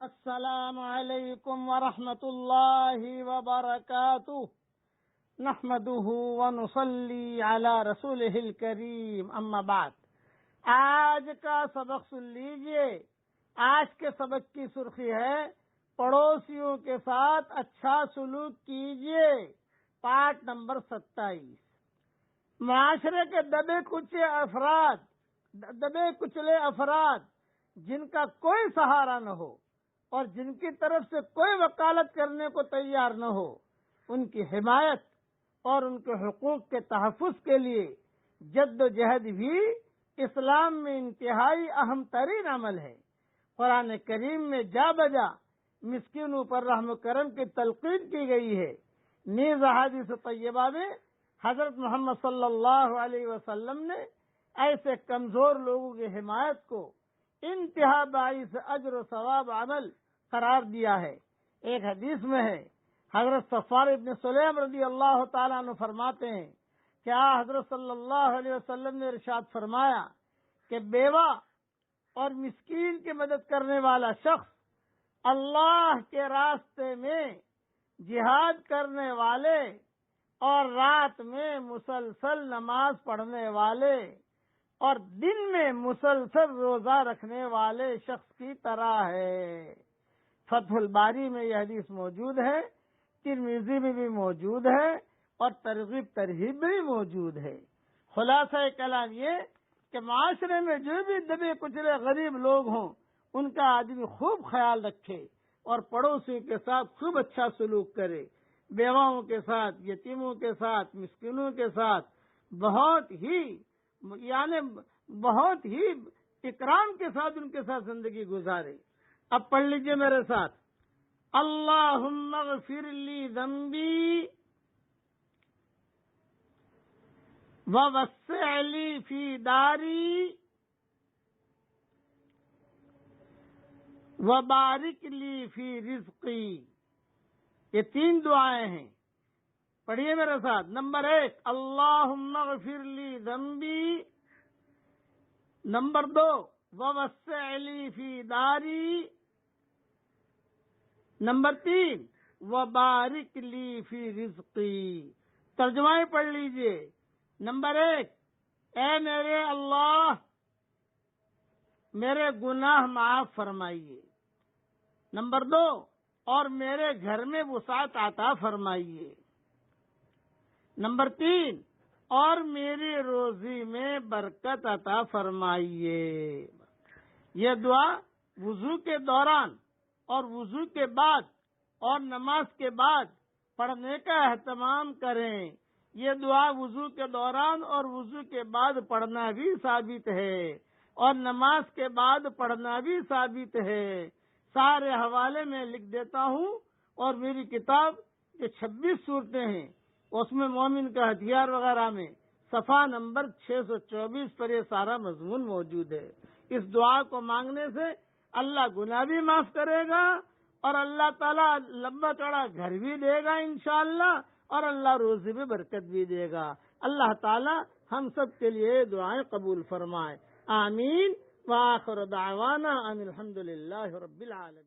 السلام علیکم ورحمۃ اللہ وبرکاتہ نحمده ونصلی علی رسولہ الکریم اما بعد۔ آج کا سبق سن لیجئے۔ آج کے سبق کی سرخی ہے پڑوسیوں کے ساتھ اچھا سلوک کیجئے، پارٹ نمبر 27۔ معاشرے کے دبے کچلے افراد جن کا کوئی سہارا نہ ہو اور جن کی طرف سے کوئی وکالت کرنے کو تیار نہ ہو، ان کی حمایت اور ان کے حقوق کے تحفظ کے لیے جد و جہد بھی اسلام میں انتہائی اہم ترین عمل ہے۔ قرآن کریم میں جا بجا مسکینوں پر رحم و کرم کی تلقین کی گئی ہے۔ نیز احادیث طیبہ میں حضرت محمد صلی اللہ علیہ وسلم نے ایسے کمزور لوگوں کی حمایت کو انتہا باعث اجر و ثواب عمل قرار دیا ہے۔ ایک حدیث میں ہے، حضرت صفوان ابن سلیم رضی اللہ تعالیٰ عنہ فرماتے ہیں کہ حضرت صلی اللہ علیہ وسلم نے ارشاد فرمایا کہ بیوہ اور مسکین کی مدد کرنے والا شخص، اللہ کے راستے میں جہاد کرنے والے اور رات میں مسلسل نماز پڑھنے والے اور دن میں مسلسل روزہ رکھنے والے شخص کی طرح ہے۔ فتح الباری میں یہ حدیث موجود ہے، ترمذی میں بھی موجود ہے اور ترغیب ترہیب میں بھی موجود ہے۔ خلاصہ کلام یہ کہ معاشرے میں جو بھی دبے کچلے غریب لوگ ہوں ان کا آدمی خوب خیال رکھے اور پڑوسیوں کے ساتھ خوب اچھا سلوک کرے، بیواؤں کے ساتھ، یتیموں کے ساتھ، مسکینوں کے ساتھ بہت ہی اکرام کے ساتھ ان کے ساتھ زندگی گزارے۔ اب پڑھ لیجئے میرے ساتھ، اللہم اغفر لی ذنبی ووسع لی فی داری وبارک لی فی رزقی۔ یہ 3 دعائیں ہیں، پڑھیے میرے ساتھ۔ نمبر 1، اللہم اغفر لی ذنبی۔ نمبر 2، ووسع لی فی داری۔ نمبر 3، وبارک لی فی رزقی۔ ترجمہ پڑھ لیجئے۔ نمبر 1، اے میرے اللہ میرے گناہ معاف فرمائیے۔ نمبر 2، اور میرے گھر میں وسعت عطا فرمائیے۔ نمبر 3، اور میری روزی میں برکت عطا فرمائیے۔ یہ دعا وضو کے دوران اور وضو کے بعد اور نماز کے بعد پڑھنے کا اہتمام کریں۔ یہ دعا وضو کے دوران اور وضو کے بعد پڑھنا بھی ثابت ہے اور نماز کے بعد پڑھنا بھی ثابت ہے۔ سارے حوالے میں لکھ دیتا ہوں، اور میری کتاب جو 26 صورتیں ہیں اس میں مومن کا ہتھیار وغیرہ میں صفحہ نمبر 624 پر یہ سارا مضمون موجود ہے۔ اس دعا کو مانگنے سے اللہ گناہ بھی معاف کرے گا اور اللہ تعالیٰ لمبا چوڑا گھر بھی دے گا انشاءاللہ، اور اللہ روزی میں برکت بھی دے گا۔ اللہ تعالیٰ ہم سب کے لیے دعائیں قبول فرمائے، آمین۔ وآخر دعوانا ان الحمد للہ رب العالمین۔